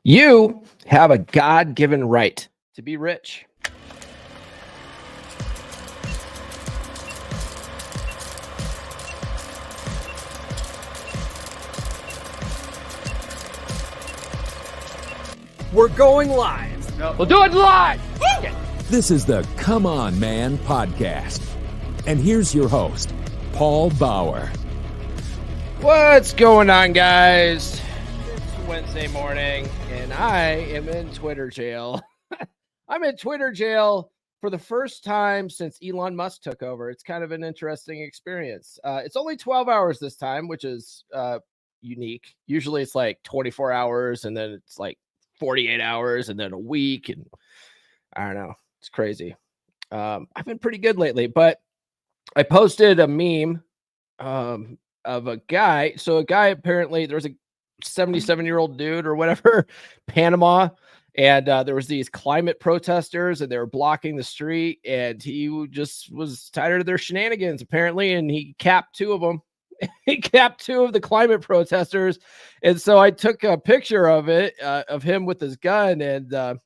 You have a God-given right to be rich. We're going live. We'll do it live. This is the Come On Man podcast. And here's your host, Paul Bauer. What's going on, guys? It's Wednesday morning, and I am in Twitter jail. I'm in Twitter jail for the first time since Elon Musk took over. It's kind of an interesting experience. It's only 12 hours this time, which is unique. Usually it's like 24 hours, and then it's like 48 hours, and then a week, and I don't know. It's crazy. I've been pretty good lately, but I posted a meme of a guy. So a guy, apparently there was a 77-year-old dude or whatever, Panama, and there was these climate protesters, and they were blocking the street, and he just was tired of their shenanigans, apparently, and he capped two of them. He capped two of the climate protesters, and so I took a picture of it, of him with his gun, and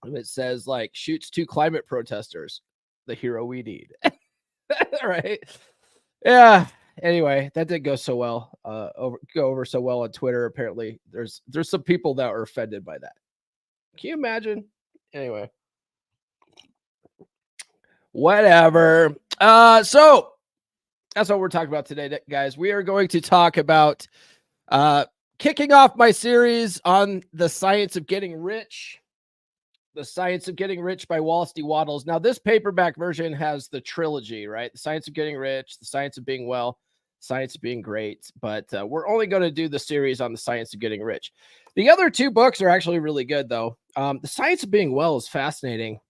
it says, like, shoots two climate protesters, the hero we need. Right? Yeah. Anyway, that didn't go so well. Go over so well on Twitter. Apparently, there's some people that are offended by that. Can you imagine? Anyway, whatever. So that's what we're talking about today, guys. We are going to talk about kicking off my series on the science of getting rich. The Science of Getting Rich by Wallace D. Wattles. Now, this paperback version has the trilogy, right? The Science of Getting Rich, The Science of Being Well, Science of Being Great. But we're only going to do the series on The Science of Getting Rich. The other two books are actually really good, though. The Science of Being Well is fascinating.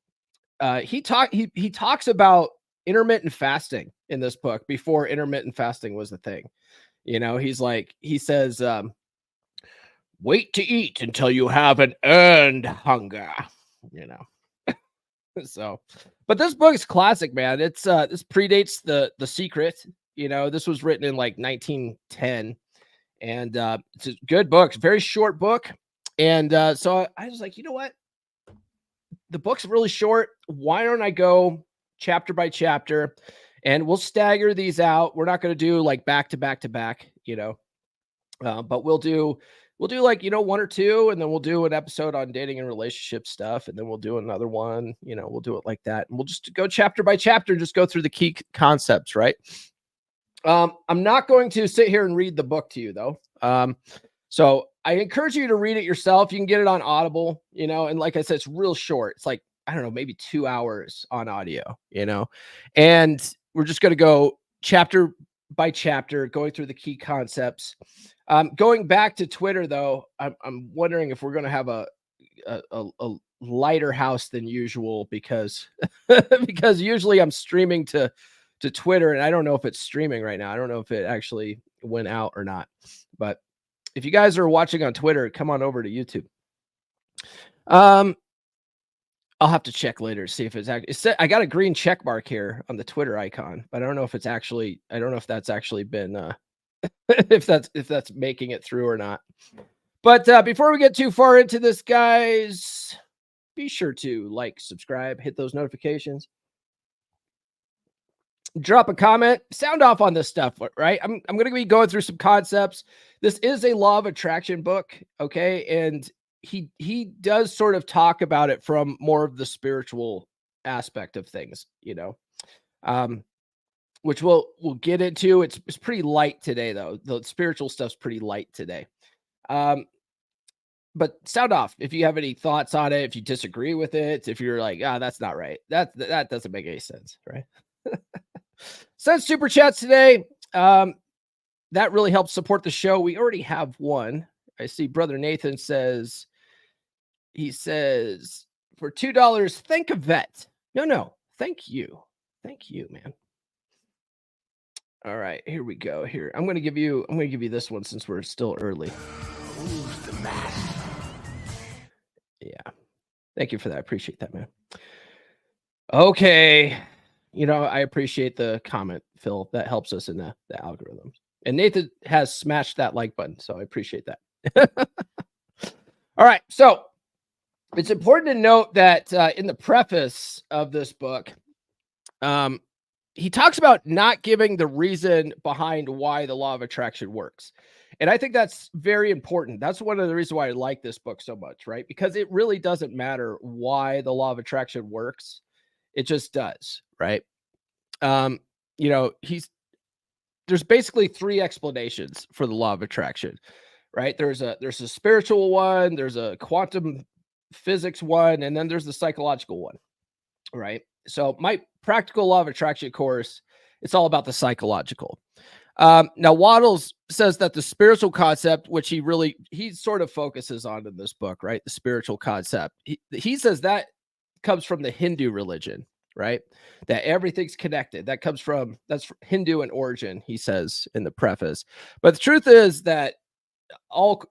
He talks about intermittent fasting in this book before intermittent fasting was a thing. You know, he says, wait to eat until you have an earned hunger. You know, so, but this book is classic, man. It's this predates the Secret. You know, this was written in like 1910, and it's a good book. It's a very short book, and so I was like, you know what, the book's really short. Why don't I go chapter by chapter, and we'll stagger these out. We're not going to do like back to back to back, you know, but we'll do like, you know, one or two, and then we'll do an episode on dating and relationship stuff, and then we'll do another one, you know, we'll do it like that, and we'll just go chapter by chapter and just go through the key concepts, right? I'm not going to sit here and read the book to you, though. So I encourage you to read it yourself. You can get it on Audible, you know, and like I said, it's real short. It's like, I don't know, maybe 2 hours on audio, you know, and we're just going to go chapter by chapter, going through the key concepts. Going back to Twitter, though, I'm wondering if we're going to have a lighter house than usual, because because usually I'm streaming to Twitter, and I don't know if it's streaming right now. I don't know if it actually went out or not. But if you guys are watching on Twitter, come on over to YouTube. I'll have to check later to see if it's actually. I got a green check mark here on the Twitter icon, but I don't know if it's actually. I don't know if that's actually been. if that's making it through or not. But before we get too far into this, guys, be sure to like, subscribe, hit those notifications, drop a comment, sound off on this stuff, right? I'm going to be going through some concepts. This is a law of attraction book, okay? And he does sort of talk about it from more of the spiritual aspect of things, you know. Which we'll get into. It's pretty light today, though. The spiritual stuff's pretty light today. But sound off if you have any thoughts on it, if you disagree with it, if you're like, that's not right. That doesn't make any sense, right? Send super chats today. That really helps support the show. We already have one. I see Brother Nathan says, for $2, thank a vet. No, thank you. Thank you, man. All right, here we go. Here, I'm going to give you this one since we're still early. Who's the master? Yeah. Thank you for that. I appreciate that, man. Okay. You know, I appreciate the comment, Phil. That helps us in the algorithm. And Nathan has smashed that like button, so I appreciate that. All right. So it's important to note that in the preface of this book, he talks about not giving the reason behind why the law of attraction works. And I think that's very important. That's one of the reasons why I like this book so much, right? Because it really doesn't matter why the law of attraction works. It just does, right? Um, there's basically three explanations for the law of attraction, right? There's a spiritual one, there's a quantum physics one, and then there's the psychological one, right? So my practical law of attraction course, it's all about the psychological. Now Wattles says that the spiritual concept, which he sort of focuses on in this book, right? The spiritual concept. He says that comes from the Hindu religion, right? That everything's connected. That's Hindu in origin, he says in the preface. But the truth is that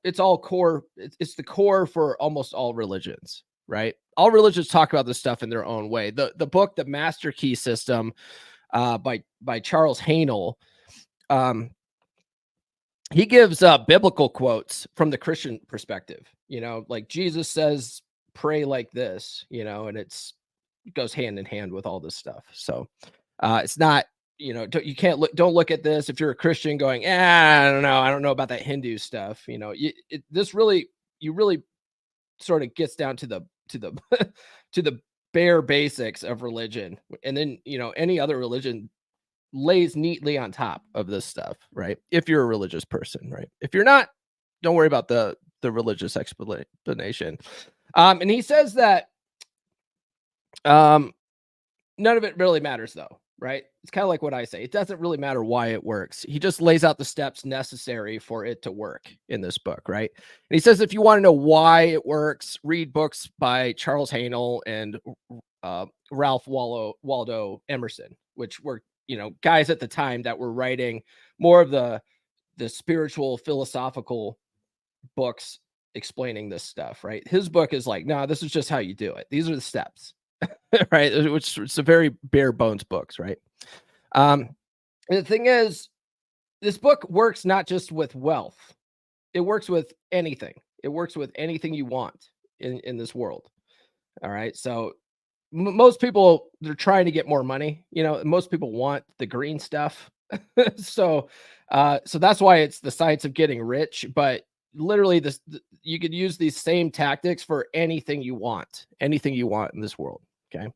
it's all core. It's the core for almost all religions, right? All religions talk about this stuff in their own way. The book, The Master Key System, by Charles Haanel, he gives biblical quotes from the Christian perspective. Like Jesus says, "Pray like this," and it goes hand in hand with all this stuff. So it's not, don't look at this if you're a Christian going, I don't know about that Hindu stuff. You really sort of gets down to the to the bare basics of religion, and then any other religion lays neatly on top of this stuff, right? If you're a religious person, right? If you're not, don't worry about the religious explanation. And he says that none of it really matters, though, right? It's kind of like what I say. It doesn't really matter why it works. He just lays out the steps necessary for it to work in this book, right? And he says if you want to know why it works, read books by Charles Haanel and Ralph Waldo Emerson, which were guys at the time that were writing more of the spiritual philosophical books explaining this stuff, right? His book is like, no, this is just how you do it. These are the steps. Right, which it's a very bare bones books, right? And the thing is, this book works not just with wealth; it works with anything. It works with anything you want in this world. All right, so most people, they're trying to get more money. Most people want the green stuff. So that's why it's the science of getting rich. But literally, you could use these same tactics for anything you want in this world. Okay.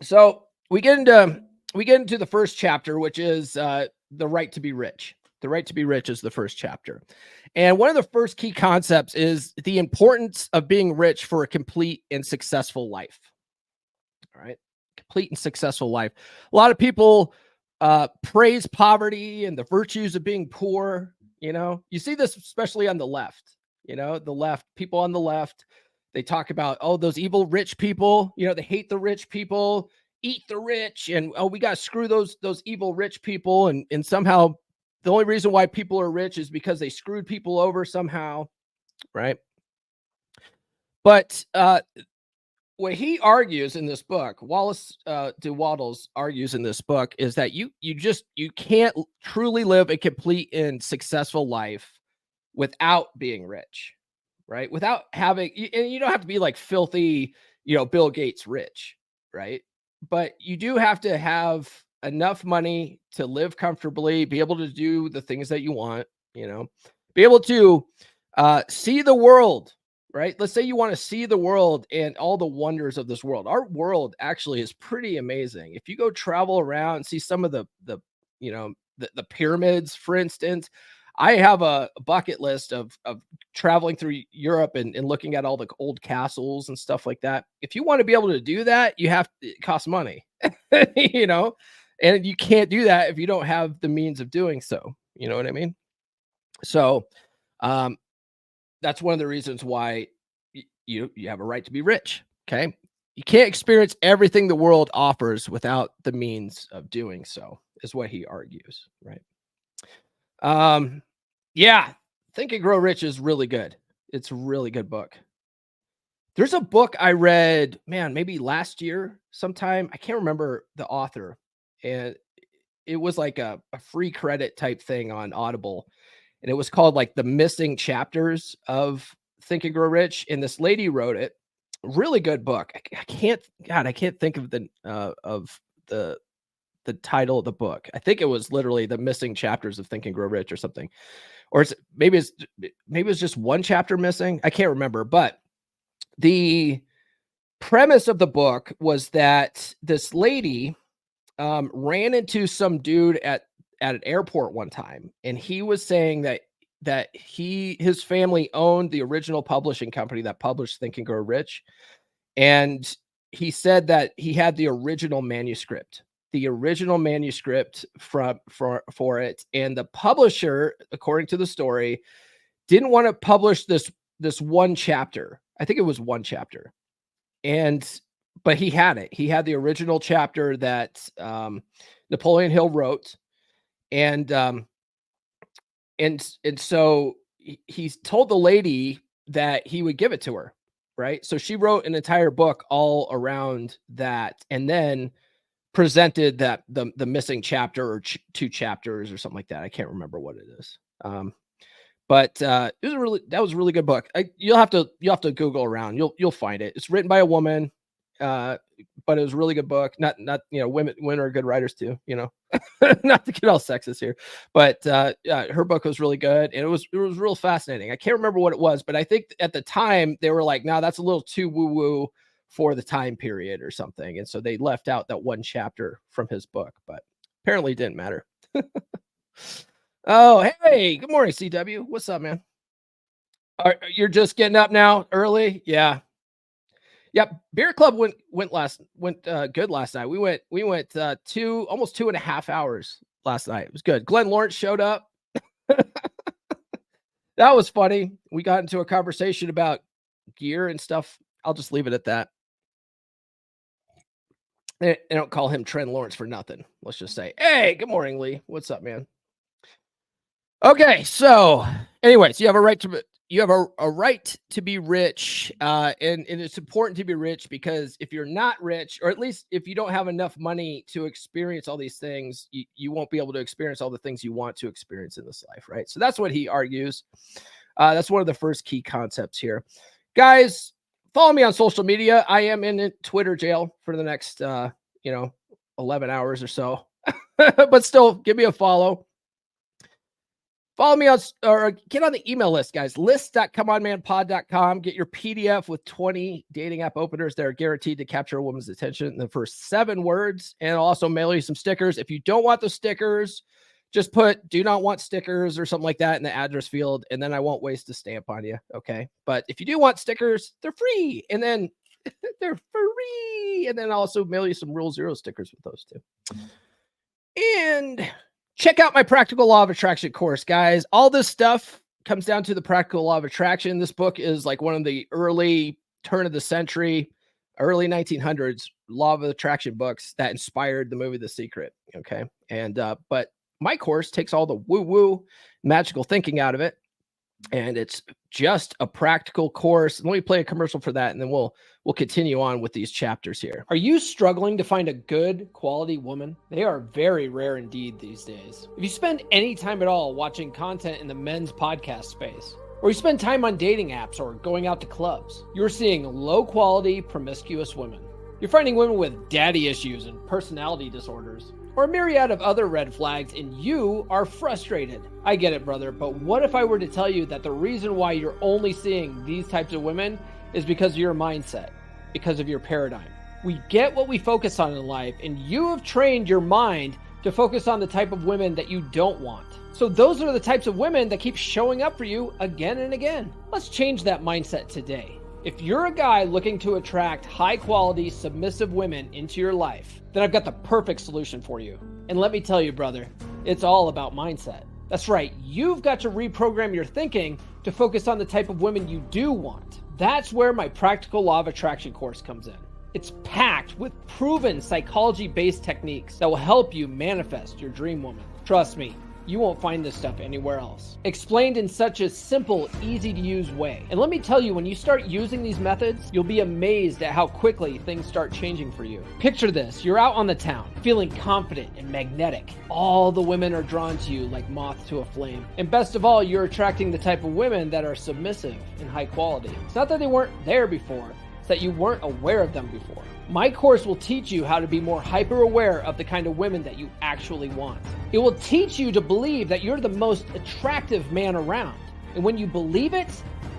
So we get into the first chapter, which is the right to be rich. The right to be rich is the first chapter. And one of the first key concepts is the importance of being rich for a complete and successful life. All right. Complete and successful life. A lot of people praise poverty and the virtues of being poor. You see this especially on the left. People on the left, they talk about, those evil rich people, they hate the rich people, eat the rich, and we got to screw those evil rich people. And somehow the only reason why people are rich is because they screwed people over somehow, right? But what he argues in this book, Wallace D. Wattles argues in this book, is that you can't truly live a complete and successful life without being rich. Right? Without having, and you don't have to be like filthy, Bill Gates rich, right? But you do have to have enough money to live comfortably, be able to do the things that you want, be able to see the world, right? Let's say you want to see the world and all the wonders of this world. Our world actually is pretty amazing. If you go travel around and see some of the pyramids, for instance, I have a bucket list of traveling through Europe and looking at all the old castles and stuff like that. If you want to be able to do that, it costs money, and you can't do that if you don't have the means of doing so. You know what I mean? So, that's one of the reasons why you have a right to be rich. Okay. You can't experience everything the world offers without the means of doing so, is what he argues. Right. Yeah, Think and Grow Rich is really good. It's a really good book. There's a book I read, maybe last year sometime. I can't remember the author. And it was like a free credit type thing on Audible. and it was called like The Missing Chapters of Think and Grow Rich. And this lady wrote it. Really good book. I can't think of the title of the book. I think it was literally The Missing Chapters of Think and Grow Rich or something. Or maybe it's just one chapter missing. I can't remember, but the premise of the book was that this lady ran into some dude at an airport one time, and he was saying that his family owned the original publishing company that published Think and Grow Rich, and he said that he had the original manuscript for it, and the publisher, according to the story, didn't want to publish this one chapter. I think it was one chapter, but he had it. He had the original chapter that Napoleon Hill wrote, and so he told the lady that he would give it to her, right? So she wrote an entire book all around that, and then presented that the missing chapter or two chapters or something like that. I can't remember what it is. But that was a really good book. You'll have to Google around. You'll find it. It's written by a woman, but it was a really good book. Not women are good writers too. Not to get all sexist here, but her book was really good, and it was real fascinating. I can't remember what it was, but I think at the time they were like, "No, that's a little too woo woo for the time period or something," and so they left out that one chapter from his book. But apparently, it didn't matter. Oh, hey, good morning, CW. What's up, man? You're just getting up now early? Yeah. Yep. Beer Club went good last night. We went almost 2.5 hours last night. It was good. Glenn Lawrence showed up. That was funny. We got into a conversation about gear and stuff. I'll just leave it at that. I don't call him Trent Lawrence for nothing. Let's just say, hey, good morning, Lee. What's up, man? Okay, so anyways, you have a right to be rich, and it's important to be rich, because if you're not rich, or at least if you don't have enough money to experience all these things, you won't be able to experience all the things you want to experience in this life, right? So that's what he argues. That's one of the first key concepts here. Guys, follow me on social media. I am in Twitter jail for the next 11 hours or so, but still give me a follow. Follow me on, or get on the email list, guys. List.comeonmanpod.com. Get your PDF with 20 dating app openers that are guaranteed to capture a woman's attention in the first 7 words. And I'll also mail you some stickers. If you don't want the stickers, just put "do not want stickers" or something like that in the address field, and then I won't waste a stamp on you. Okay. But if you do want stickers, they're free. And then they're free. And then I'll also mail you some Rule Zero stickers with those too. And check out my Practical Law of Attraction course, guys. All this stuff comes down to the Practical Law of Attraction. This book is like one of the early turn of the century, early 1900s Law of Attraction books that inspired the movie The Secret. Okay. And, but my course takes all the woo-woo magical thinking out of it, and it's just a practical course. Let me play a commercial for that, and then we'll continue on with these chapters here. Are you struggling to find a good quality woman? They are very rare indeed these days. If you spend any time at all watching content in the men's podcast space, or you spend time on dating apps or going out to clubs, you're seeing low quality, promiscuous women. You're finding women with daddy issues and personality disorders, or a myriad of other red flags, and you are frustrated. I get it, brother, but what if I were to tell you that the reason why you're only seeing these types of women is because of your mindset, because of your paradigm? We get what we focus on in life, and you have trained your mind to focus on the type of women that you don't want. So those are the types of women that keep showing up for you again and again. Let's change that mindset today. If you're a guy looking to attract high-quality, submissive women into your life, then I've got the perfect solution for you. And let me tell you, brother, it's all about mindset. That's right, you've got to reprogram your thinking to focus on the type of women you do want. That's where my Practical Law of Attraction course comes in. It's packed with proven psychology-based techniques that will help you manifest your dream woman. Trust me, You won't find this stuff anywhere else. Explained in such a simple, easy to use way. And let me tell you, when you start using these methods, you'll be amazed at how quickly things start changing for you. Picture this, you're out on the town, feeling confident and magnetic. All the women are drawn to you like moths to a flame. And best of all, you're attracting the type of women that are submissive and high quality. It's not that they weren't there before, it's that you weren't aware of them before. My course will teach you how to be more hyper aware of the kind of women that you actually want. It will teach you to believe that you're the most attractive man around. And when you believe it,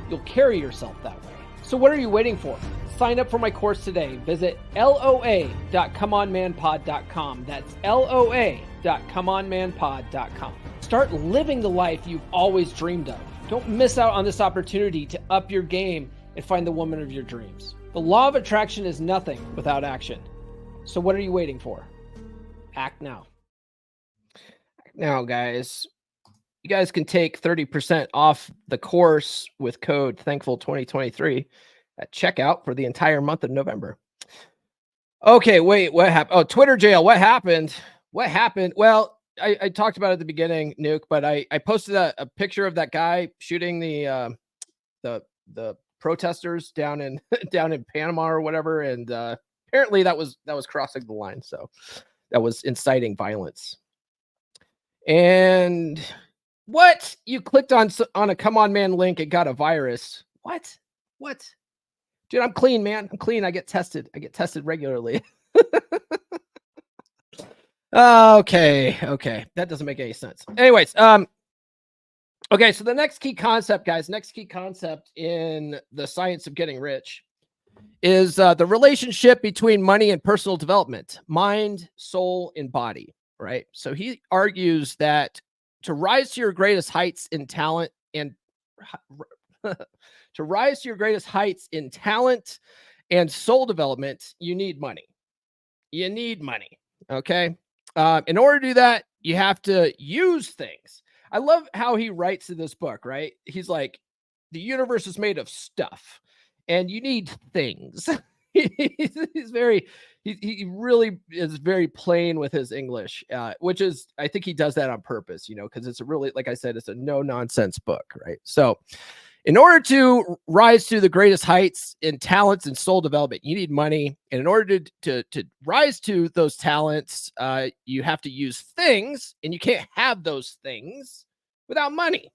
you'll carry yourself that way. So what are you waiting for? Sign up for my course today. Visit loa.comeonmanpod.com. That's loa.comeonmanpod.com. Start living the life you've always dreamed of. Don't miss out on this opportunity to up your game and find the woman of your dreams. The law of attraction is nothing without action. So what are you waiting for? Act now. Now, guys, you guys can take 30% off the course with code Thankful2023 at checkout for the entire month of November. Okay, wait, what happened? Oh, Twitter jail. What happened? What happened? Well, I talked about it at the beginning, Nuke, but I posted a picture of that guy shooting the protesters down in Panama or whatever, and apparently that was crossing the line, so that was inciting violence. And what? You clicked on a Come On Man link, it got a virus. What? Dude, I'm clean, man. I'm clean. I get tested regularly. Okay, that doesn't make any sense. Anyways, okay, so the next key concept, guys, in the science of getting rich is the relationship between money and personal development, mind, soul, and body, right? So he argues that to rise to your greatest heights in talent and soul development, you need money. Okay? In order to do that, you have to use things. I love how he writes in this book, right? He's like, the universe is made of stuff and you need things. He really is very plain with his English, which is, I think he does that on purpose, because it's a really, like I said, it's a no nonsense book, right? So in order to rise to the greatest heights in talents and soul development, you need money. And in order to rise to those talents, you have to use things, and you can't have those things without money,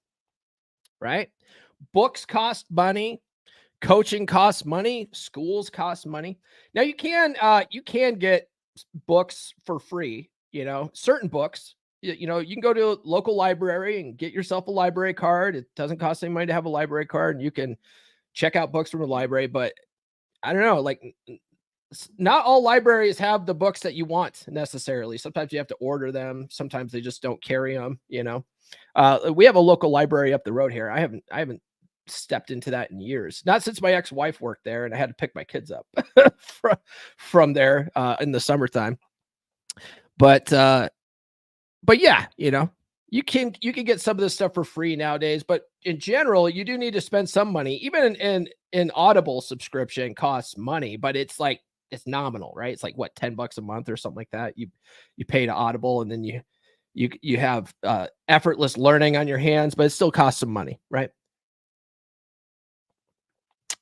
right? Books cost money. Coaching costs money. Schools cost money. Now you can get books for free, certain books. You can go to a local library and get yourself a library card. It doesn't cost any money to have a library card, and you can check out books from the library. But I don't know, like not all libraries have the books that you want necessarily. Sometimes you have to order them. Sometimes they just don't carry them. We have a local library up the road here. I haven't stepped into that in years. Not since my ex-wife worked there, and I had to pick my kids up from there in the summertime. But yeah, you can get some of this stuff for free nowadays, but in general, you do need to spend some money. Even an Audible subscription costs money, but it's nominal, right? It's like what, $10 a month or something like that. You pay to Audible, and then you have effortless learning on your hands, but it still costs some money, right?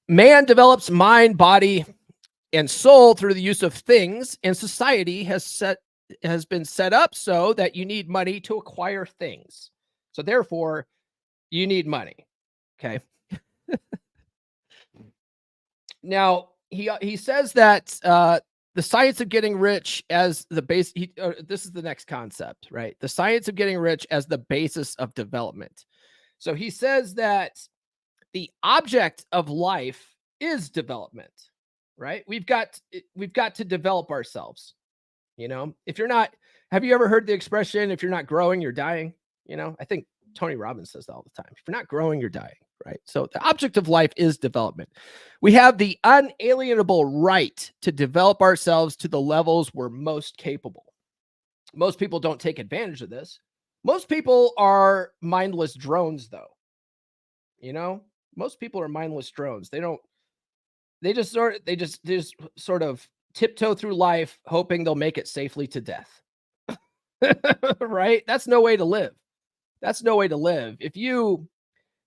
Man develops mind, body, and soul through the use of things, and society has been set up so that you need money to acquire things. So therefore, you need money. Okay. Now, he says that the science of getting rich as the base. This is the next concept, right? The science of getting rich as the basis of development. So he says that the object of life is development, right? We've got to develop ourselves. If you're not, have you ever heard the expression, if you're not growing, you're dying? I think Tony Robbins says that all the time. If you're not growing, you're dying, right? So the object of life is development. We have the unalienable right to develop ourselves to the levels we're most capable. Most people don't take advantage of this. Most people are mindless drones, though. Most people are mindless drones. They just sort of tiptoe through life, hoping they'll make it safely to death. Right? That's no way to live. That's no way to live. If you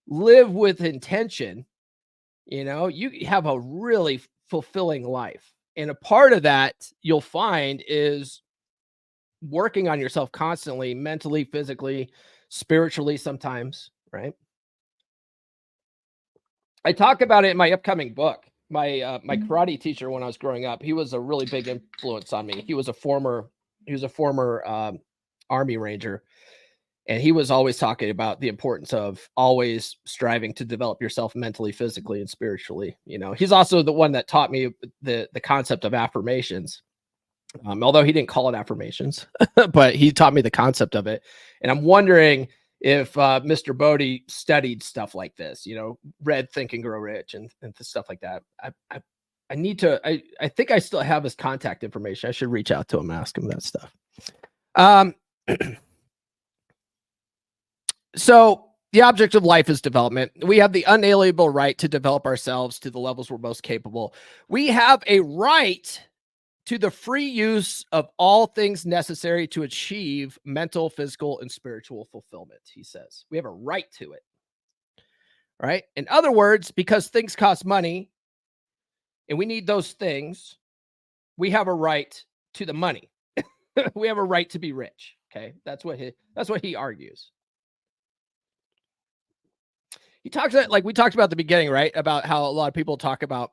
live with intention, you have a really fulfilling life. And a part of that you'll find is working on yourself constantly, mentally, physically, spiritually sometimes, right? I talk about it in my upcoming book. My karate teacher when I was growing up, he was a really big influence on me. He was a former Army Ranger, and he was always talking about the importance of always striving to develop yourself mentally, physically, and spiritually. He's also the one that taught me the concept of affirmations. Although he didn't call it affirmations, but he taught me the concept of it. And I'm wondering if Mr. Bodie studied stuff like this, read Think and Grow Rich and stuff like that. I need to, I think I still have his contact information. I should reach out to him and ask him that stuff. So the object of life is development. We have the unalienable right to develop ourselves to the levels we're most capable. We have a right to the free use of all things necessary to achieve mental, physical, and spiritual fulfillment, he says. We have a right to it. Right? In other words, because things cost money and we need those things, we have a right to the money. We have a right to be rich. Okay? That's what he argues. He talks about, like we talked about at the beginning, right? About how a lot of people talk about,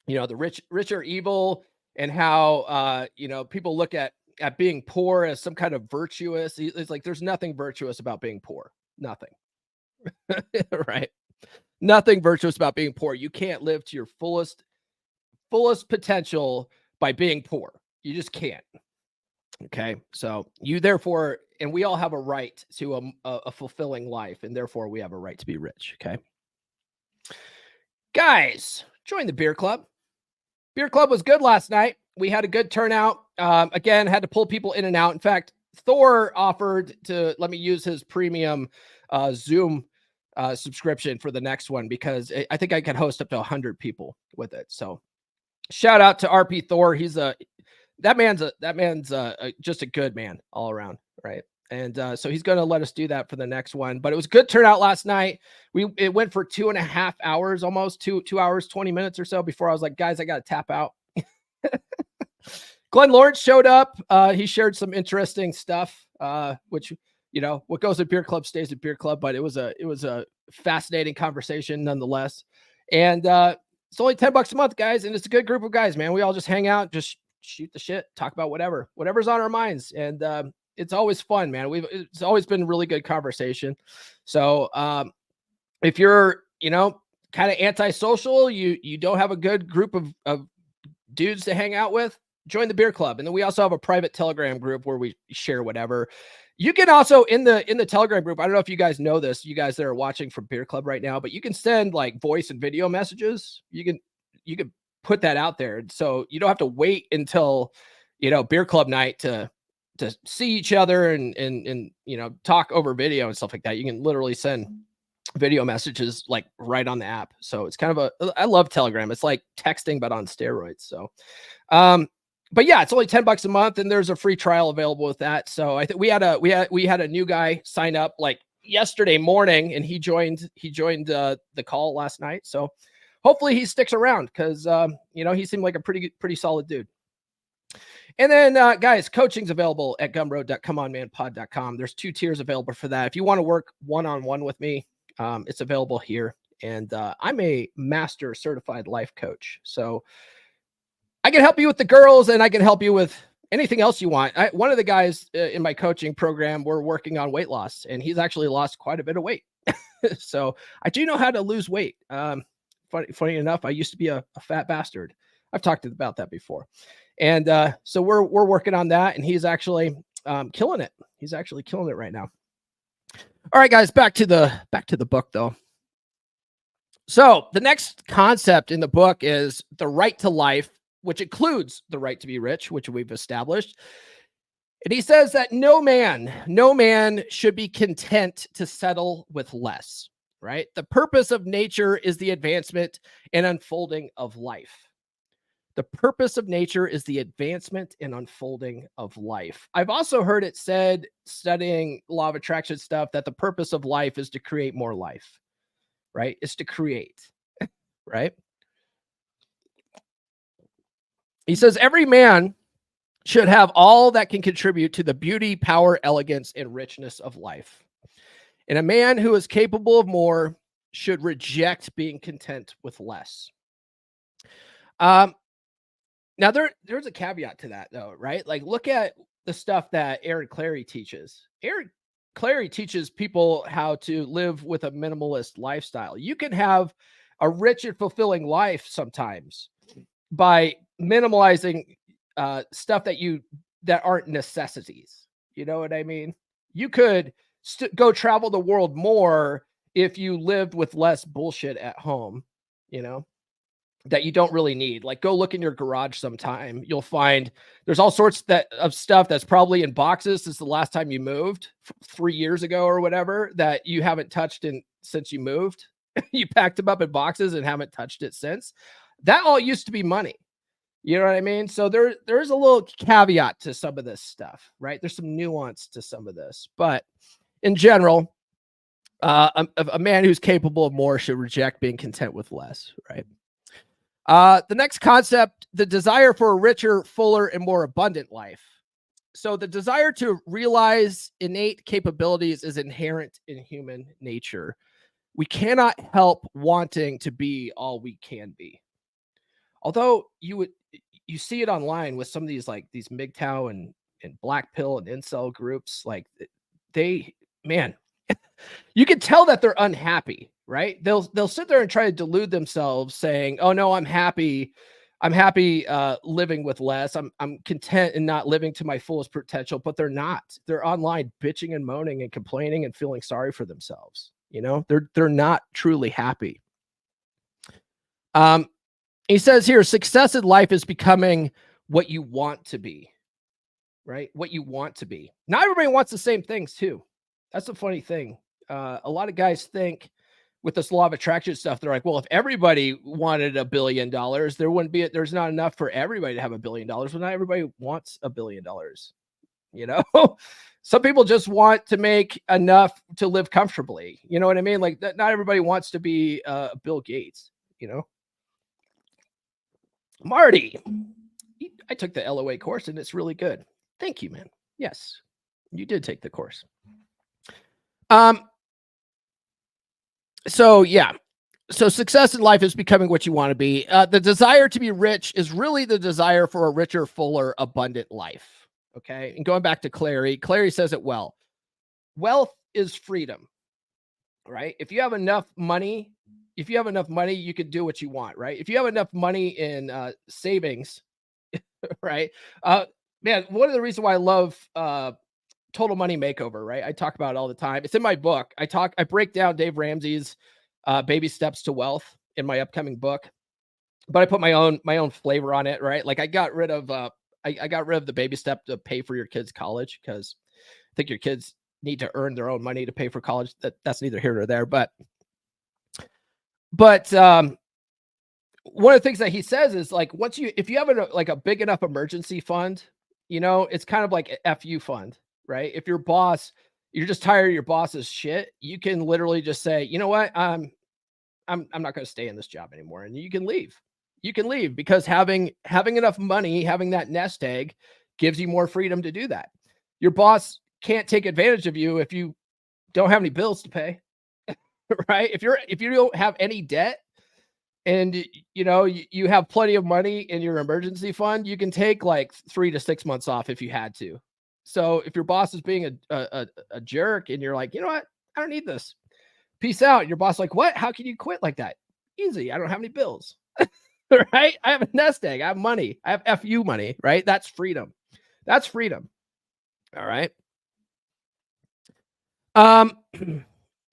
the rich are evil, and how, people look at being poor as some kind of virtuous. It's like, there's nothing virtuous about being poor. Nothing. Right? Nothing virtuous about being poor. You can't live to your fullest potential by being poor. You just can't. Okay. So you therefore, and we all have a right to a fulfilling life, and therefore we have a right to be rich. Okay. Guys, join the beer club. Beer club was good last night. We had a good turnout. Again, had to pull people in and out. In fact, Thor offered to let me use his premium Zoom subscription for the next one, because I think I could host up to 100 people with it. So shout out to RP Thor. That man's just a good man all around. Right. And so he's going to let us do that for the next one. But it was a good turnout last night. It went for 2.5 hours, almost 2 hours, 20 minutes or so, before I was like, guys, I got to tap out. Glenn Lawrence showed up. He shared some interesting stuff, which, what goes at beer club stays at beer club. But it was a fascinating conversation nonetheless. And it's only $10 a month, guys. And it's a good group of guys, man. We all just hang out, just shoot the shit, talk about whatever's on our minds. And it's always fun, man. It's always been really good conversation. So if you're, kind of antisocial, you don't have a good group of dudes to hang out with, join the beer club. And then we also have a private Telegram group where we share whatever. You can also in the Telegram group, I don't know if you guys know this, you guys that are watching from beer club right now, but you can send like voice and video messages. You can put that out there. So you don't have to wait until, beer club night to see each other and talk over video and stuff like that. You can literally send video messages like right on the app. So it's kind of I love Telegram. It's like texting, but on steroids. So, but yeah, it's only $10 a month, and there's a free trial available with that. So I think we had a new guy sign up like yesterday morning, and he joined the call last night. So hopefully he sticks around, because he seemed like a pretty solid dude. And then guys, coaching's available at gumroad.comeonmanpod.com. There's 2 tiers available for that. If you want to work one-on-one with me, it's available here. And I'm a master certified life coach. So I can help you with the girls, and I can help you with anything else you want. One of the guys in my coaching program, we're working on weight loss, and he's actually lost quite a bit of weight. So I do know how to lose weight. Funny enough, I used to be a fat bastard. I've talked about that before. And so we're working on that, and he's actually killing it. He's actually killing it right now. All right, guys, back to the book though. So the next concept in the book is the right to life, which includes the right to be rich, which we've established. And he says that no man should be content to settle with less, right? The purpose of nature is the advancement and unfolding of life. The purpose of nature is the advancement and unfolding of life. I've also heard it said, studying law of attraction stuff, that the purpose of life is to create more life, right? It's to create, right? He says every man should have all that can contribute to the beauty, power, elegance, and richness of life. And a man who is capable of more should reject being content with less. Now there's a caveat to that though, right? Like look at the stuff that Aaron Clary teaches. Aaron Clary teaches people how to live with a minimalist lifestyle. You can have a rich and fulfilling life sometimes by minimalizing stuff that aren't necessities. You know what I mean? You could go travel the world more if you lived with less bullshit at home, you know, that you don't really need. Like go look in your garage sometime. You'll find there's all sorts of stuff that's probably in boxes since the last time you moved 3 years ago or whatever, that you haven't touched since you moved. You packed them up in boxes and haven't touched it since. That all used to be money. You know what I mean? So there's a little caveat to some of this stuff, right? There's some nuance to some of this, but in general, a man who's capable of more should reject being content with less, right? The next concept, the desire for a richer, fuller, and more abundant life. So the desire to realize innate capabilities is inherent in human nature. We cannot help wanting to be all we can be. Although you see it online with some of these MGTOW and Black Pill and incel groups, like man, you can tell that they're unhappy, right? They'll sit there and try to delude themselves saying, "Oh no, I'm happy living with less. I'm content in not living to my fullest potential," but they're not. They're online bitching and moaning and complaining and feeling sorry for themselves. You know, they're not truly happy. He says here, success in life is becoming what you want to be, right? What you want to be. Not everybody wants the same things too. That's the funny thing. A lot of guys think with this law of attraction stuff, they're like, well, if everybody wanted $1 billion, there's not enough for everybody to have $1 billion. Well, not everybody wants $1 billion. You know, some people just want to make enough to live comfortably. You know what I mean? Like not everybody wants to be Bill Gates, you know? Marty, I took the LOA course and it's really good. Thank you, man. Yes, you did take the course. So yeah. So success in life is becoming what you want to be. The desire to be rich is really the desire for a richer, fuller, abundant life. Okay. And going back to Clary says it well. Wealth is freedom, right? If you have enough money, you can do what you want, right? If you have enough money in savings, right? Man, one of the reasons why I love Total Money Makeover, right? I talk about it all the time. It's in my book. I break down Dave Ramsey's Baby Steps to Wealth in my upcoming book, but I put my own flavor on it, right? Like I got rid of the baby step to pay for your kids' college, because I think your kids need to earn their own money to pay for college. That's neither here nor there, but one of the things that he says is like, if you have a big enough emergency fund, you know, it's kind of like a FU fund, right? If you're just tired of your boss's shit, you can literally just say, you know what, I'm not going to stay in this job anymore, and you can leave. You can leave because having enough money, having that nest egg, gives you more freedom to do that. Your boss can't take advantage of you if you don't have any bills to pay, right? If you don't have any debt, and you know you have plenty of money in your emergency fund, you can take like 3 to 6 months off if you had to. So if your boss is being a jerk and you're like, you know what, I don't need this, peace out. Your boss like, what? How can you quit like that? Easy. I don't have any bills. Right? I have a nest egg. I have money. I have FU money, right? That's freedom. That's freedom. All right.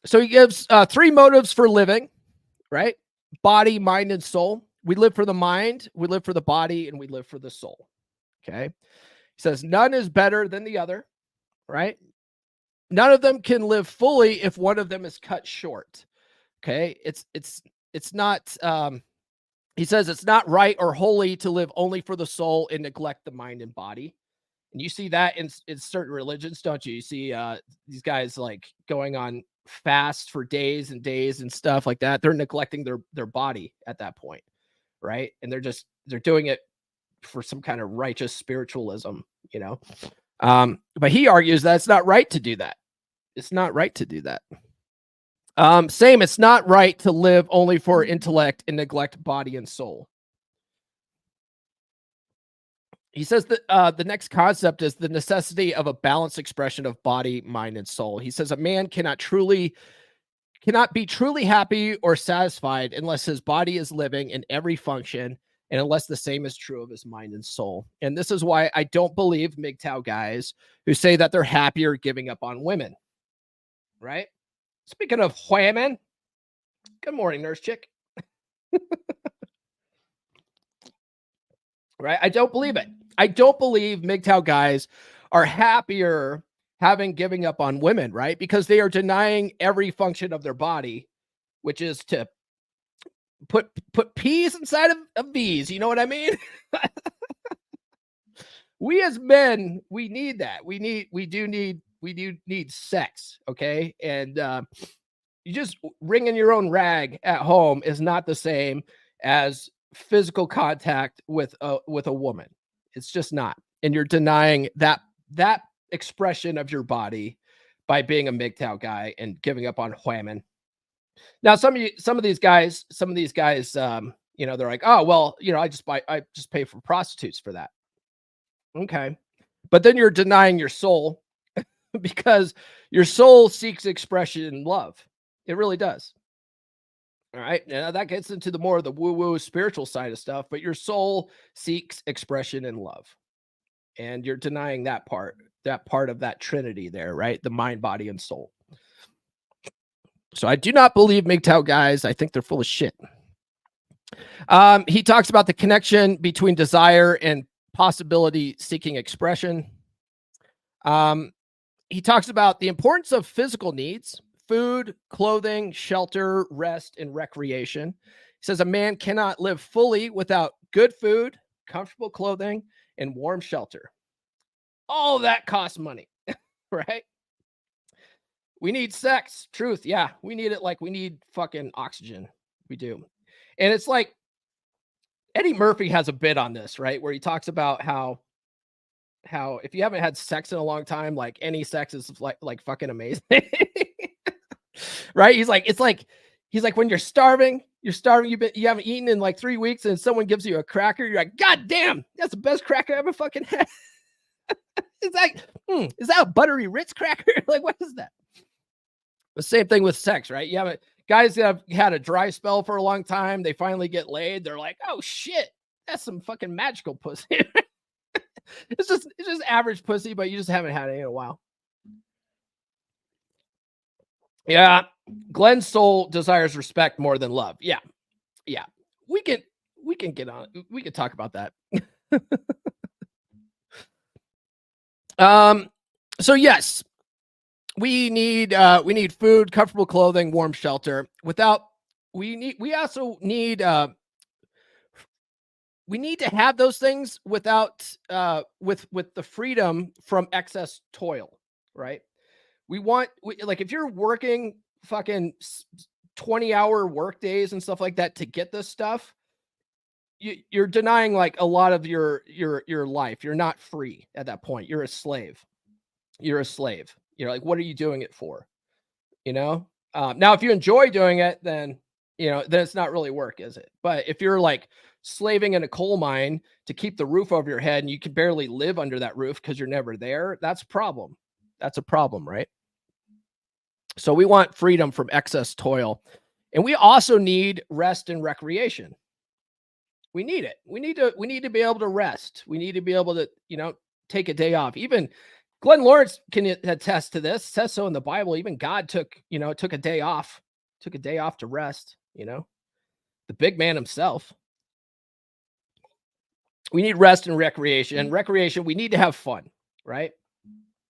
So he gives 3 motives for living, right? Body, mind, and soul. We live for the mind, we live for the body, and we live for the soul. Okay. He says none is better than the other, right? None of them can live fully if one of them is cut short. Okay. It's not, He says it's not right or holy to live only for the soul and neglect the mind and body. And you see that in certain religions, don't you? You see these guys like going on fast for days and days and stuff like that. They're neglecting their body at that point, right? And they're doing it for some kind of righteous spiritualism, you know. But he argues that it's not right to do that. It's not right to do that. Same, it's not right to live only for intellect and neglect body and soul. He says that the next concept is the necessity of a balanced expression of body, mind, and soul. He says a man cannot be truly happy or satisfied unless his body is living in every function and unless the same is true of his mind and soul. And this is why I don't believe MGTOW guys who say that they're happier giving up on women, right? Speaking of women, good morning, nurse chick. Right? I don't believe it. I don't believe MGTOW guys are happier giving up on women, right? Because they are denying every function of their body, which is to put peas inside of bees. You know what I mean? We as men, we need that. We do need sex, okay? And you just wringing your own rag at home is not the same as physical contact with a woman. It's just not. And you're denying that expression of your body by being a MGTOW guy and giving up on women. Now, some of these guys, you know, they're like, oh, well, you know, I just pay for prostitutes for that. Okay. But then you're denying your soul because your soul seeks expression in love. It really does. All right. Now that gets into the more of the woo-woo spiritual side of stuff, but your soul seeks expression in love. And you're denying that part of that Trinity there, right? The mind, body, and soul. So I do not believe MGTOW guys. I think they're full of shit. He talks about the connection between desire and possibility seeking expression. He talks about the importance of physical needs, food, clothing, shelter, rest, and recreation. He says a man cannot live fully without good food, comfortable clothing, and warm shelter. All of that costs money, right? We need sex, truth. Yeah, we need it like we need fucking oxygen. We do. And it's like Eddie Murphy has a bit on this, right? Where he talks about how if you haven't had sex in a long time, like any sex is like fucking amazing. Right? He's like when you're starving, you haven't eaten in like 3 weeks and someone gives you a cracker, you're like, God damn, that's the best cracker I ever fucking had. Is that a buttery Ritz cracker? Like, what is that? The same thing with sex, right? You have guys that have had a dry spell for a long time, they finally get laid, they're like, oh shit, that's some fucking magical pussy. It's just average pussy, but you just haven't had it in a while. Yeah, Glenn's soul desires respect more than love. Yeah. We can get on. We can talk about that. So yes, we need food, comfortable clothing, warm shelter. We also need we need to have those things without with the freedom from excess toil, right? Like if you're working fucking 20-hour work days and stuff like that to get this stuff, you're denying like a lot of your life. You're not free at that point. You're a slave. You're like, what are you doing it for? You know? Now, if you enjoy doing it, then it's not really work, is it? But if you're like slaving in a coal mine to keep the roof over your head and you can barely live under that roof because you're never there, that's a problem. That's a problem, right? So we want freedom from excess toil. And we also need rest and recreation. We need it. We need to be able to rest. We need to be able to, take a day off. Even Glenn Lawrence can attest to this. It says so in the Bible. Even God took a day off to rest, the big man himself. We need rest and recreation. And recreation, we need to have fun, right?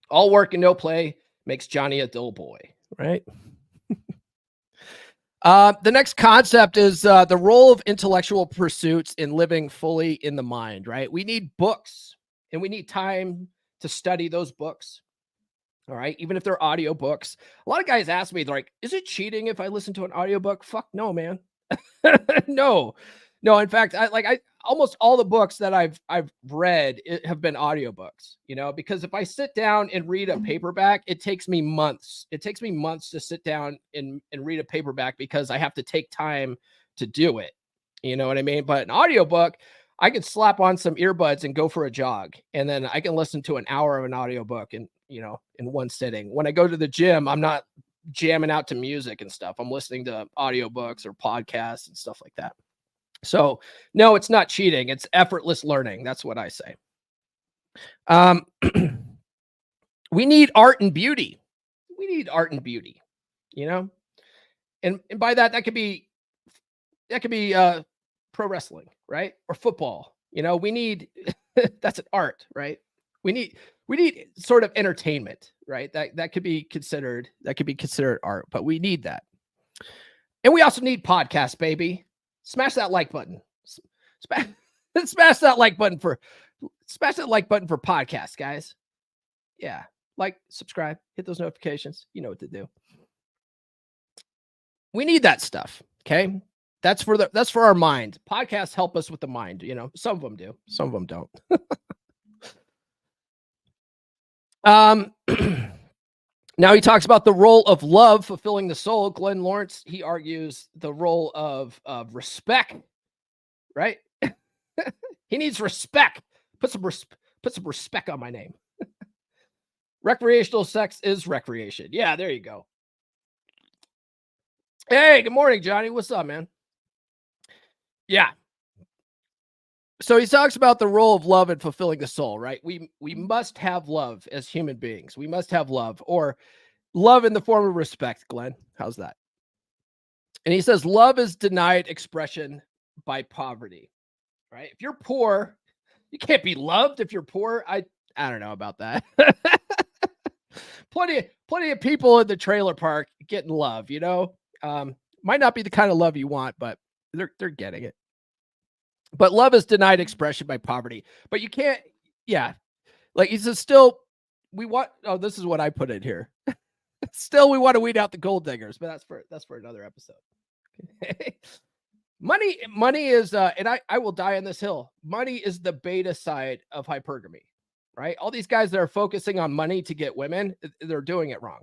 All work and no play makes Johnny a dull boy, right? The next concept is the role of intellectual pursuits in living fully in the mind, right? We need books and we need time to study those books. All right. Even if they're audiobooks. A lot of guys ask me, they're like, is it cheating if I listen to an audiobook? Fuck no, man. No. No, in fact, I almost all the books that I've read have been audiobooks, because if I sit down and read a paperback, it takes me months. It takes me months to sit down and read a paperback because I have to take time to do it. You know what I mean? But an audiobook, I can slap on some earbuds and go for a jog, and then I can listen to an hour of an audiobook in one sitting. When I go to the gym, I'm not jamming out to music and stuff. I'm listening to audiobooks or podcasts and stuff like that. So no, it's not cheating. It's effortless learning. That's what I say. We need art and beauty. We need art and beauty, and by that could be pro wrestling, right? Or football. We need, that's an art, right? We need sort of entertainment, right? That could be considered art, but we need that. And we also need podcasts, baby. Smash that like button. Smash that like button for podcasts, guys. Yeah. Like, subscribe, hit those notifications. You know what to do. We need that stuff. Okay. That's for our mind. Podcasts help us with the mind. Some of them do, some of them don't. Now he talks about the role of love fulfilling the soul. Glenn Lawrence, he argues the role of respect, right? He needs respect. Put some respect on my name. Recreational sex is recreation. Yeah, there you go. Hey, good morning, Johnny. What's up, man? Yeah. So he talks about the role of love in fulfilling the soul, right? We must have love as human beings. We must have love, or love in the form of respect, Glenn. How's that? And he says, love is denied expression by poverty, right? If you're poor, you can't be loved if you're poor. I don't know about that. Plenty of people in the trailer park getting love, might not be the kind of love you want, but they're getting it. But love is denied expression by poverty. But you can't, like he says, still, this is what I put in here. Still, we want to weed out the gold diggers, but that's for another episode. Money is, and I will die on this hill. Money is the beta side of hypergamy, right? All these guys that are focusing on money to get women, they're doing it wrong.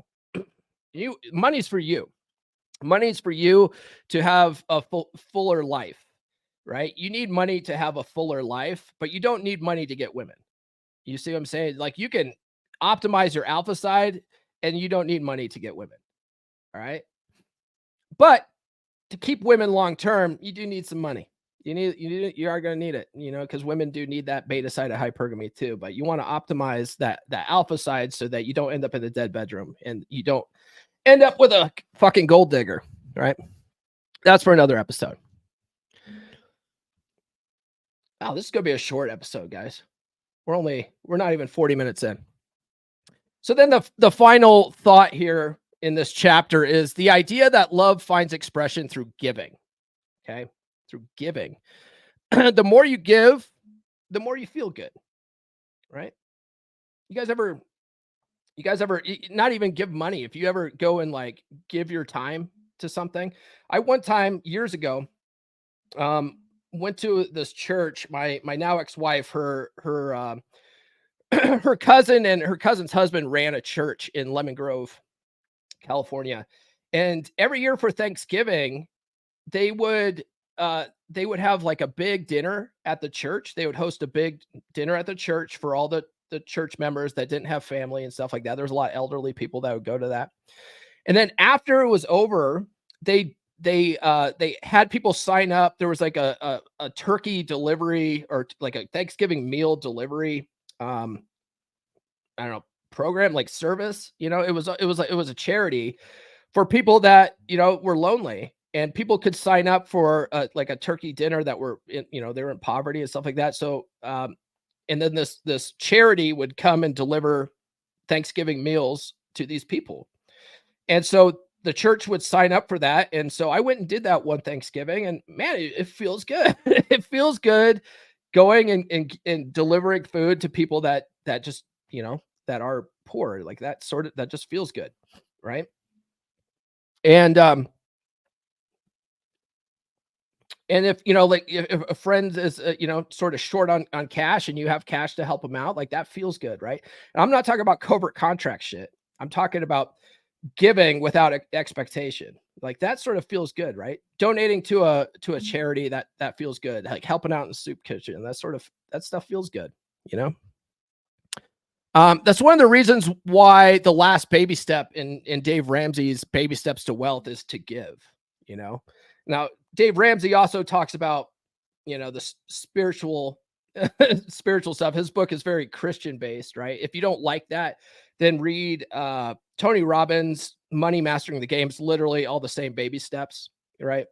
Money's for you. Money's for you to have a fuller life. Right? You need money to have a fuller life, but you don't need money to get women. You see what I'm saying? Like, you can optimize your alpha side and you don't need money to get women. All right. But to keep women long-term, you do need some money. You are going to need it, because women do need that beta side of hypergamy too, but you want to optimize that alpha side so that you don't end up in the dead bedroom and you don't end up with a fucking gold digger. Right? That's for another episode. Wow, this is going to be a short episode, guys. We're not even 40 minutes in. So then the final thought here in this chapter is the idea that love finds expression through giving. Okay? Through giving. The more you give, the more you feel good. Right? You guys ever not even give money? If you ever go and like give your time to something. I one time years ago, went to this church. My now ex-wife, her her cousin and her cousin's husband ran a church in Lemon Grove, California. And every year for Thanksgiving, they would have like a big dinner at the church. They would host a big dinner at the church for all the church members that didn't have family and stuff like that. There's a lot of elderly people that would go to that. And then after it was over, they had people sign up. There was like a turkey delivery or like a Thanksgiving meal delivery, I don't know, program, like service. It was a charity for people that, were lonely, and people could sign up for like a turkey dinner that were, they were in poverty and stuff like that. So, and then this charity would come and deliver Thanksgiving meals to these people. And so the church would sign up for that. And so I went and did that one Thanksgiving, and man, it feels good. It feels good going and delivering food to people that just, that are poor, like that just feels good. Right. And if, like if a friend is, sort of short on cash and you have cash to help them out, like that feels good. Right. And I'm not talking about covert contract shit. I'm talking about giving without expectation. Like that sort of feels good, right? Donating to a charity, that feels good. Like helping out in the soup kitchen, that stuff feels good, That's one of the reasons why the last baby step in Dave Ramsey's Baby Steps to Wealth is to give, Now, Dave Ramsey also talks about, the spiritual spiritual stuff. His book is very Christian based, right? If you don't like that, then read Tony Robbins' Money Mastering the Game. It's literally all the same baby steps, right?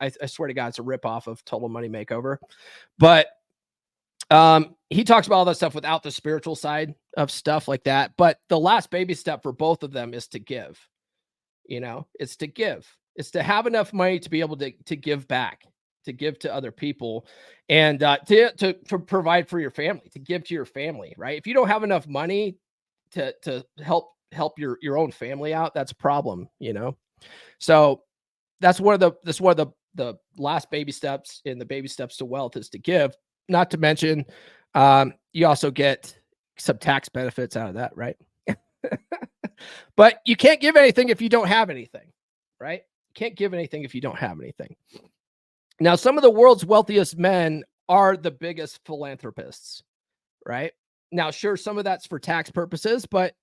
I swear to God, it's a ripoff of Total Money Makeover. But he talks about all that stuff without the spiritual side of stuff like that. But the last baby step for both of them is to give. It's to give. It's to have enough money to be able to give back, to give to other people, and to provide for your family, to give to your family, right? If you don't have enough money to help your own family out, that's a problem, So that's one of the last baby steps in the Baby Steps to Wealth is to give. Not to mention, you also get some tax benefits out of that, right? But you can't give anything if you don't have anything, right? You can't give anything if you don't have anything. Now, some of the world's wealthiest men are the biggest philanthropists, right? Now, sure, some of that's for tax purposes, but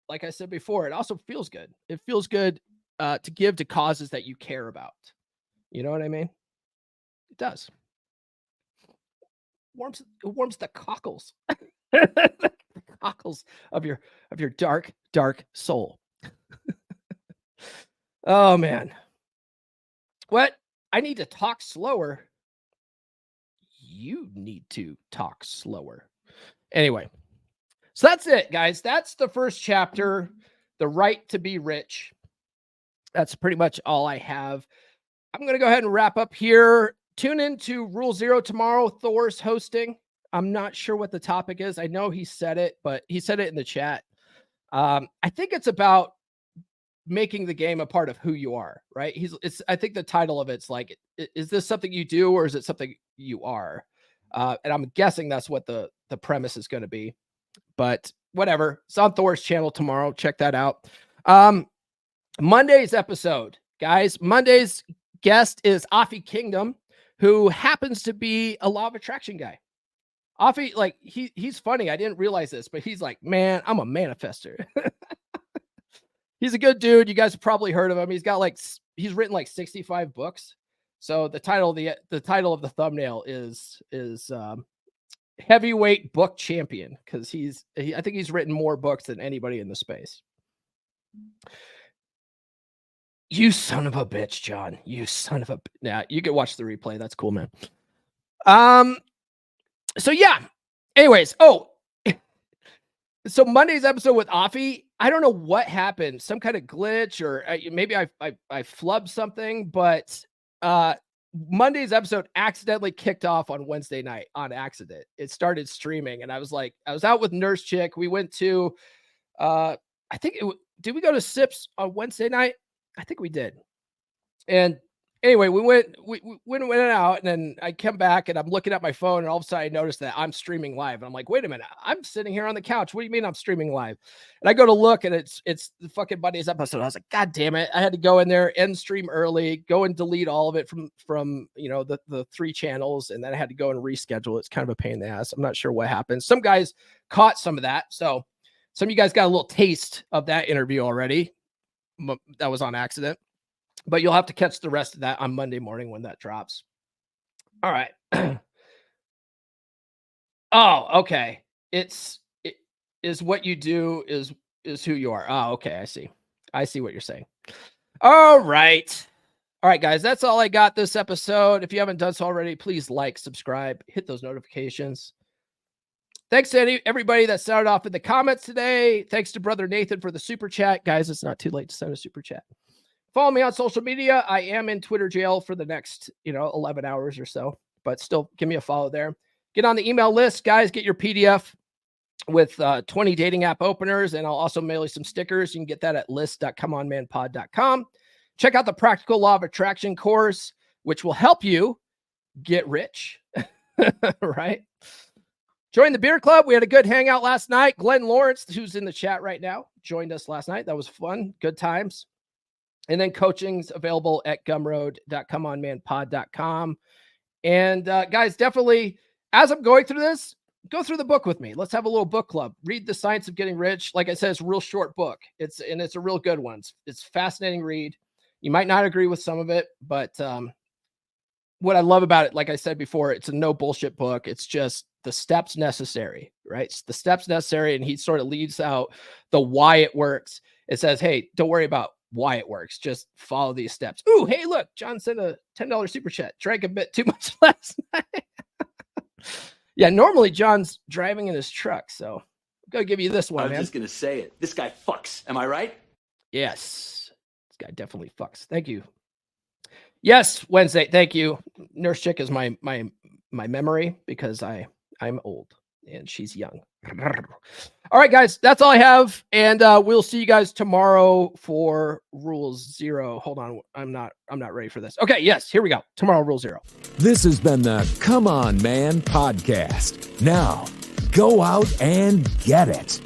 like I said before, it also feels good. It feels good to give to causes that you care about. You know what I mean? It does. It warms the cockles, the cockles of your dark, dark soul. Oh man, what? I need to talk slower. You need to talk slower. Anyway, so that's it, guys. That's the first chapter, The Right to Be Rich. That's pretty much all I have. I'm going to go ahead and wrap up here. Tune in to Rule Zero tomorrow. Thor's hosting. I'm not sure what the topic is. I know he said it, but he said it in the chat. I think it's about making the game a part of who you are, right? I think the title of it's like, is this something you do or is it something you are? And I'm guessing that's what the premise is going to be, but whatever. It's on Thor's channel tomorrow. Check that out. Monday's episode, guys. Monday's guest is Afi Kingdom, who happens to be a law of attraction guy. Afi, like he's funny. I didn't realize this, but he's like, man, I'm a manifester. He's a good dude. You guys have probably heard of him. He's written like 65 books. So the title of the thumbnail is heavyweight book champion, because I think he's written more books than anybody in the space. You son of a bitch, John. You son of a. Yeah, you can watch the replay. That's cool, man. So yeah. Anyways, so Monday's episode with Afi, I don't know what happened. Some kind of glitch, or maybe I flubbed something, but Monday's episode accidentally kicked off on Wednesday night on accident. It started streaming, and I was out with Nurse Chick. We went to, did we go to Sips on Wednesday night? I think we did. And anyway, we went out, and then I come back and I'm looking at my phone, and all of a sudden I noticed that I'm streaming live. And I'm like, wait a minute, I'm sitting here on the couch. What do you mean I'm streaming live? And I go to look, and it's the fucking Monday's episode. I was like, God damn it. I had to go in there, end stream early, go and delete all of it from the 3 channels. And then I had to go and reschedule. It's kind of a pain in the ass. I'm not sure what happened. Some guys caught some of that. So some of you guys got a little taste of that interview already. That was on accident. But you'll have to catch the rest of that on Monday morning when that drops. All right. Oh, okay. It is what you do is who you are. Oh, okay. I see what you're saying. All right. All right, guys. That's all I got this episode. If you haven't done so already, please like, subscribe, hit those notifications. Thanks to everybody that started off in the comments today. Thanks to Brother Nathan for the super chat. Guys, it's not too late to send a super chat. Follow me on social media. I am in Twitter jail for the next, 11 hours or so, but still give me a follow there. Get on the email list, guys. Get your PDF with 20 dating app openers, and I'll also mail you some stickers. You can get that at list.comeonmanpod.com. Check out the Practical Law of Attraction course, which will help you get rich, right? Join the beer club. We had a good hangout last night. Glenn Lawrence, who's in the chat right now, joined us last night. That was fun. Good times. And then coaching's available at gumroad.comeonmanpod.com. And guys, definitely, as I'm going through this, go through the book with me. Let's have a little book club. Read The Science of Getting Rich. Like I said, it's a real short book. It's a real good one. It's a fascinating read. You might not agree with some of it, but what I love about it, like I said before, it's a no bullshit book. It's just the steps necessary, right? It's the steps necessary. And he sort of leaves out the why it works. It says, hey, don't worry about why it works. Just follow these steps. Ooh, hey, look, John sent a $10 super chat. Drank a bit too much last night. Yeah, normally John's driving in his truck, so I'm going to give you this one, man. I was just going to say it. This guy fucks. Am I right? Yes. This guy definitely fucks. Thank you. Yes, Wednesday. Thank you. Nurse Chick is my memory because I'm old and she's young. All right, guys, that's all I have. And we'll see you guys tomorrow for Rule 0. Hold on. I'm not ready for this. Okay. Yes, here we go. Tomorrow, Rule 0. This has been the Come On Man podcast. Now, go out and get it.